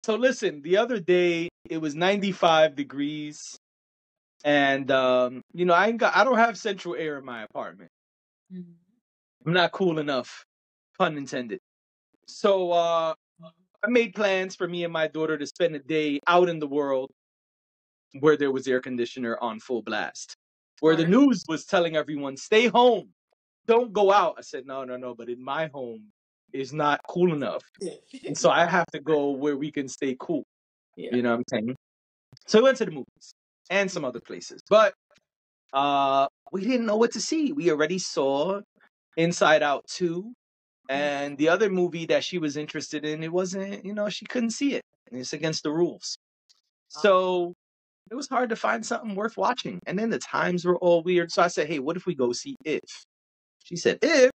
So listen, the other day it was 95 degrees, and I don't have central air in my apartment. Mhm. I'm not cool enough, pun intended. So I made plans for me and my daughter to spend a day out in the world where there was air conditioner on full blast. Where the Smart. news was telling everyone, stay home, don't go out. I said, no, no, no, but in my home is not cool enough. And so I have to go where we can stay cool. Yeah. You know what I'm saying? So we went to the movies and some other places. But we didn't know what to see. We already saw Inside Out 2. And the other movie that she was interested in, it wasn't, she couldn't see it. It's against the rules. So it was hard to find something worth watching. And then the times were all weird. So I said, hey, what if we go see If? She said, If?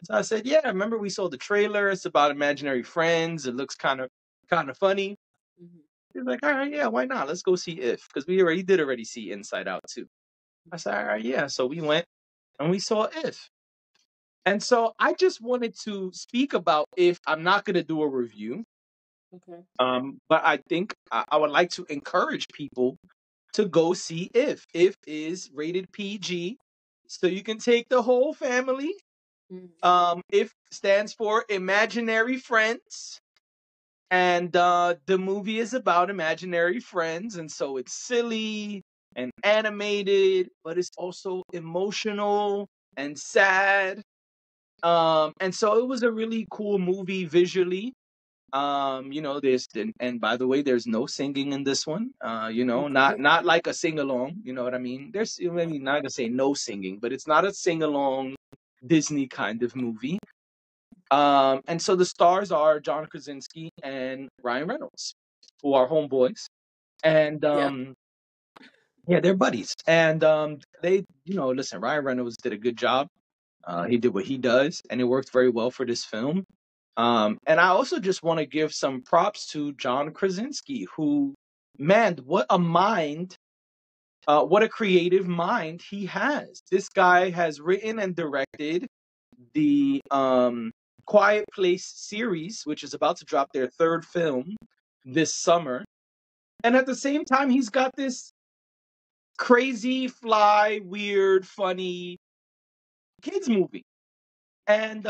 So I said, yeah, remember we saw the trailer. It's about imaginary friends. It looks kind of funny. Mhm. She's like, all right, yeah, why not? Let's go see If. Because we already see Inside Out too. I said, all right, yeah. So we went and we saw If. And so I just wanted to speak about If. I'm not going to do a review. Okay. But I think I would like to encourage people to go see If. If is rated PG, so you can take the whole family. Mhm. If stands for Imaginary Friends, and the movie is about imaginary friends, and so it's silly and animated, but it's also emotional and sad. And so it was a really cool movie visually. There's and by the way, there's no singing in this one. Not Okay. not like a sing along. You know what I mean? There's maybe not gonna say no singing, but it's not a sing along Disney kind of movie. And so the stars are John Krasinski and Ryan Reynolds, who are homeboys, and Yeah. yeah, they're buddies. And they, listen, Ryan Reynolds did a good job. He did what he does, and it worked very well for this film. And I also just want to give some props to John Krasinski, who, man, what a mind, what a creative mind he has. This guy has written and directed the Quiet Place series, which is about to drop their third film this summer. And at the same time, he's got this crazy, fly, weird, funny kids movie. And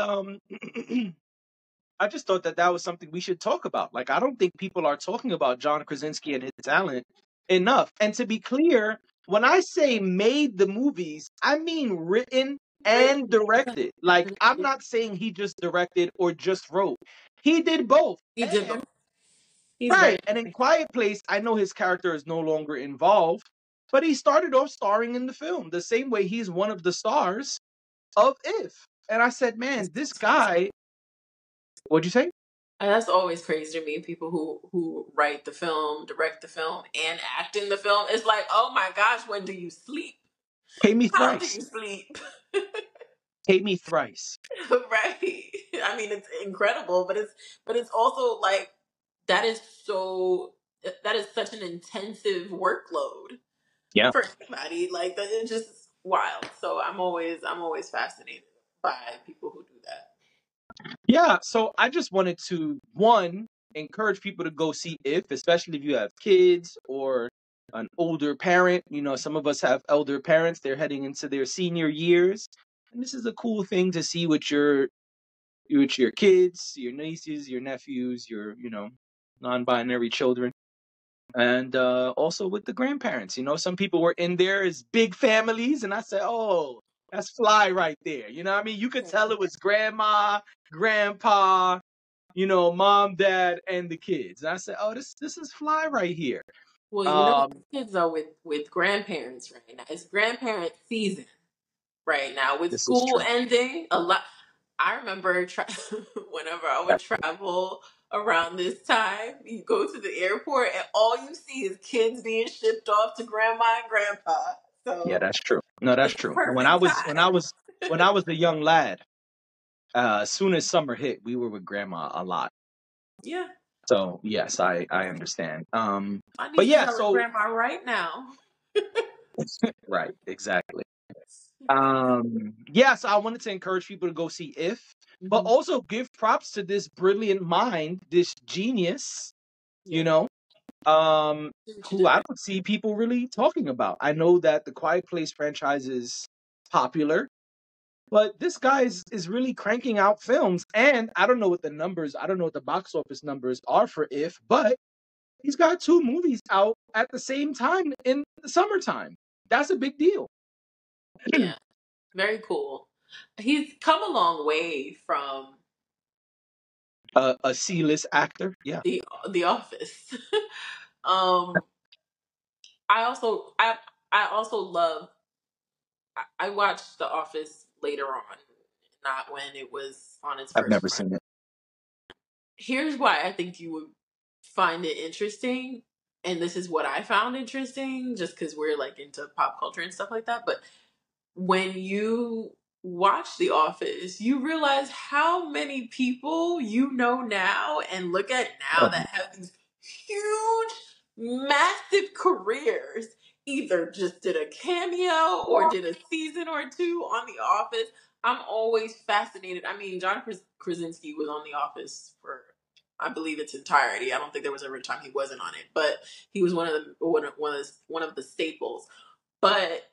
I just thought that that was something we should talk about. Like, I don't think people are talking about John Krasinski and his talent enough. And to be clear, when I say made the movies, I mean written Written. and directed. Like, I'm not saying he just directed or just wrote. He did both. He did both. And He's very. right. And in Quiet Place, I know his character is no longer involved, but he started off starring in the film the same way he's one of the stars of If. And I said, man, this guy, what'd you say? And that's always crazy to me. People who write the film, direct the film, and act in the film. It's like, oh my gosh, when do you sleep? Pay me How do thrice. you sleep? Pay me thrice. Right. I mean, it's incredible, but it's also like that is so that is such an intensive workload Yeah. for anybody. Like that is just wild. So I'm always fascinated by people who do that. Yeah. So I just wanted to, one, encourage people to go see If, especially if you have kids or an older parent. Some of us have elder parents. They're heading into their senior years. And this is a cool thing to see with your kids, your nieces, your nephews, your, non-binary children. And also with the grandparents. Some people were in there as big families, and I said, oh, that's fly right there. You know what I mean? You could tell it was grandma, grandpa, mom, dad, and the kids. And I said, oh, this is fly right here. Well, Um, kids are with grandparents right now. It's grandparent season right now with this is school true. ending. A lot. I remember whenever I would travel around this time, you go to the airport and all you see is kids being shipped off to grandma and grandpa. Yeah, So that's true. No, that's it's the true. When I perfect was when I time. was when I was a young lad, as soon as summer hit, we were with grandma a lot. Yeah, So yes, I understand. my But nieces yeah, are with so grandma right now. right, exactly. Yeah, so I wanted to encourage people to go see If, but Mhm. also give props to this brilliant mind, this genius, you Yeah. know, See what you who did I there. don't see people really talking about. I know that the Quiet Place franchise is popular, but this guy is really cranking out films. And I don't know what the numbers, I don't know what the box office numbers are for If, but he's got two movies out at the same time in the summertime. That's a big deal. Yeah. Very cool. He's come a long way from A C-list actor, yeah. the Office. um, I also I also love. I watched The Office later on, not when it was on its I've first never run. seen it. Here's why I think you would find it interesting, and this is what I found interesting, just because we're like into pop culture and stuff like that. But when you watch The Office, you realize how many people you know now and look at now Oh, that have these huge, massive careers. Either just did a cameo or did a season or two on The Office. I'm always fascinated. I mean, John Krasinski was on The Office for, I believe, its entirety. I don't think there was ever a time he wasn't on it, but he was one of the staples. But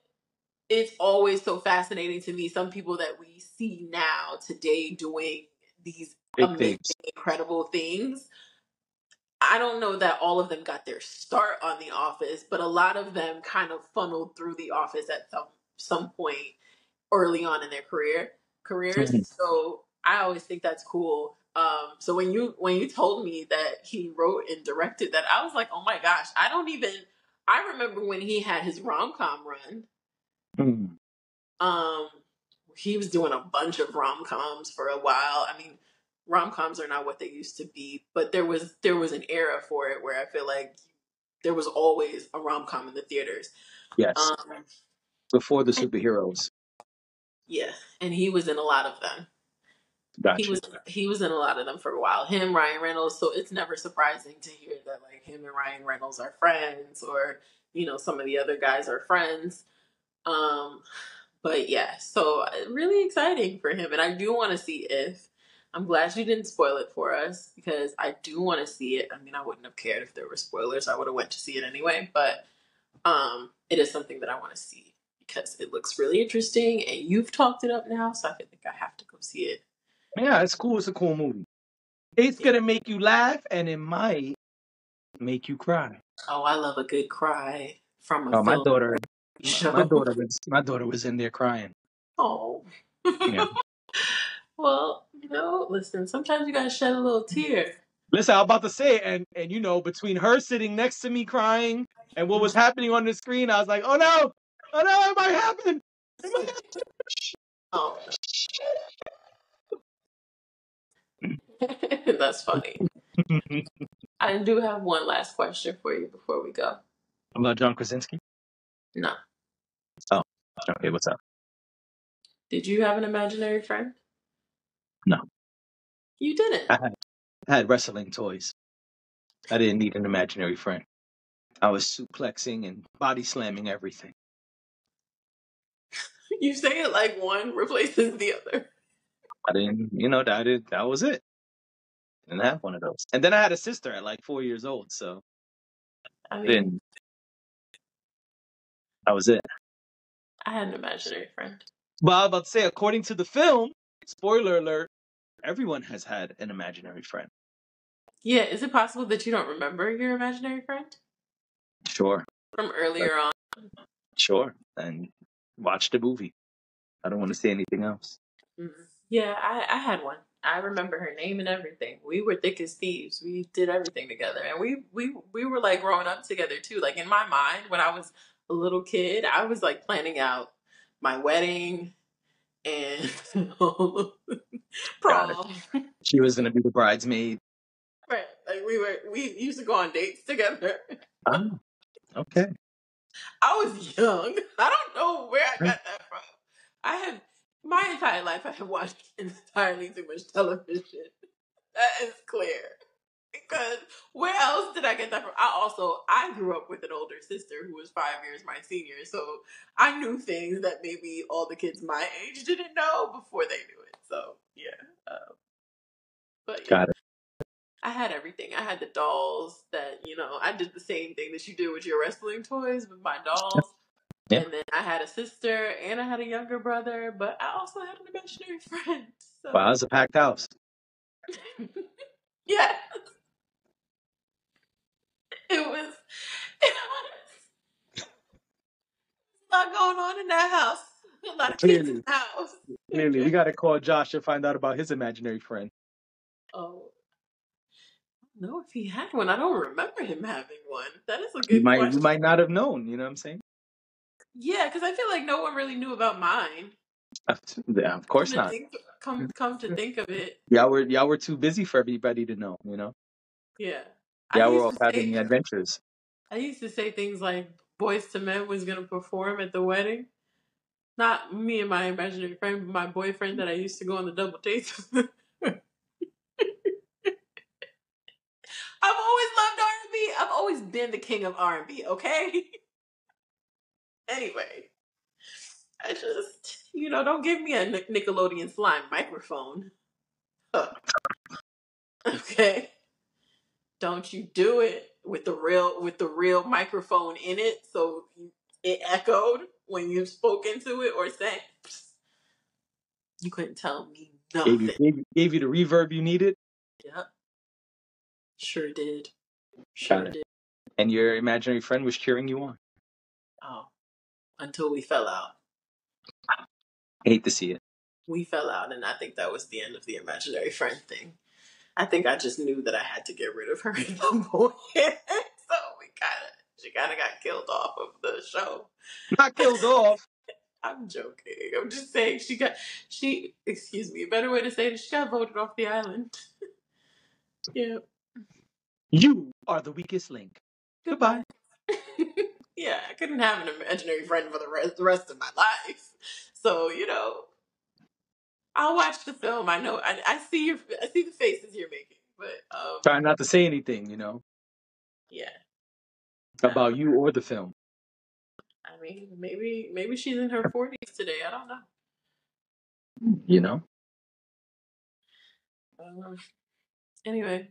it's always so fascinating to me. Some people that we see now today doing these big amazing, things. incredible things. I don't know that all of them got their start on The Office, but a lot of them kind of funneled through The Office at some point early on in their careers. Mhm. So I always think that's cool. So when you told me that he wrote and directed that, I was like, oh my gosh, I remember when he had his rom com run. Mhm. Um, he was doing a bunch of rom coms for a while. I mean, rom coms are not what they used to be, but there was an era for it where I feel like there was always a rom com in the theaters. Yes, Um, before the superheroes. yeah, and he was in a lot of them. He Gotcha. was he was in a lot of them for a while. Him, Ryan Reynolds. So it's never surprising to hear that like him and Ryan Reynolds are friends, or some of the other guys are friends. Um, But yeah, so really exciting for him. And I do want to see If. I'm glad you didn't spoil it for us because I do want to see it. I mean, I wouldn't have cared if there were spoilers. I would have went to see it anyway. But it is something that I want to see because it looks really interesting and you've talked it up now. So I feel like I have to go see it. Yeah, it's cool. It's a cool movie. It's Yeah. gonna make you laugh, and it might make you cry. Oh, I love a good cry from a Oh, film show. my daughter was in there crying. Oh. Yeah. Well, listen, sometimes you gotta shed a little tear. Listen, I'm about to say it, and between her sitting next to me crying and what was happening on the screen, I was like, oh no, it might happen. It might Oh, that's funny. happen. I do have one last question for you before we go. About John Krasinski. No. Oh, okay. What's up? Did you have an imaginary friend? No, You didn't. I had wrestling toys. I didn't need an imaginary friend. I was suplexing and body slamming everything. You say it like one replaces the other. I didn't, that was it. Didn't have one of those. And then I had a sister at like 4 years old, so I mean, then that was it. I had an imaginary friend. But I was about to say, according to the film, spoiler alert, everyone has had an imaginary friend. Yeah, is it possible that you don't remember your imaginary friend Sure, from earlier on? sure. And watch the movie. I don't want to say anything else. Mhm. Yeah, I had one. I remember her name and everything. We were thick as thieves. We did everything together, and we were like growing up together too. Like in my mind, when I was a little kid, I was like planning out my wedding and Got it. prom. She was going to be the bridesmaid. Right. Like we used to go on dates together. Oh, okay. I was young. I don't know where I got that from. I have my entire life I have watched entirely too much television. That is clear. Because where else did I get that from? I grew up with an older sister who was 5 years my senior, so I knew things that maybe all the kids my age didn't know before they knew it. So yeah, but yeah, Got it. I had everything. I had the dolls that, I did the same thing that you do with your wrestling toys with my dolls. Yeah. And then I had a sister and I had a younger brother, but I also had an imaginary friend. So Wow, it's a packed house. yeah. It was a lot going on in that house. A lot of kids in Clearly, the house. clearly, we got to call Josh to find out about his imaginary friend. Oh, I don't know if he had one. I don't remember him having one. That is a You good might, you question. might not have known. You know what I'm saying? Yeah, because I feel like no one really knew about mine. Yeah, of Come course to not. think, come to think of it, Y'all were too busy for everybody to know. You know, yeah. I y'all were used off to having say, adventures. I used to say things like Boys to Men was gonna perform at the wedding. Not me and my imaginary friend, but my boyfriend that I used to go on the double dates with. I've always loved R&B. I've always been the king of R&B. Okay. Anyway, I just, don't give me a Nickelodeon slime microphone. Huh. Okay. Don't you do it with the real microphone in it, so it echoed when you spoke into it or sang. You couldn't tell me Gave you, nothing. gave you the reverb you needed. Yep, sure did. Got Sure it. did. And your imaginary friend was cheering you on. Oh, until we fell out. I hate to see it. We fell out, and I think that was the end of the imaginary friend thing. I think I just knew that I had to get rid of her at some point. So she kind of got killed off of the show. Not killed off. I'm joking. I'm just saying excuse me, a better way to say it, she got voted off the island. Yeah. You are the weakest link. Goodbye. Yeah, I couldn't have an imaginary friend for the rest of my life. So, I'll watch the film. I know I see the faces you're making, but Try not to say anything, yeah. about you or the film. I mean, maybe she's in her 40s today. I don't know. You know? Anyway,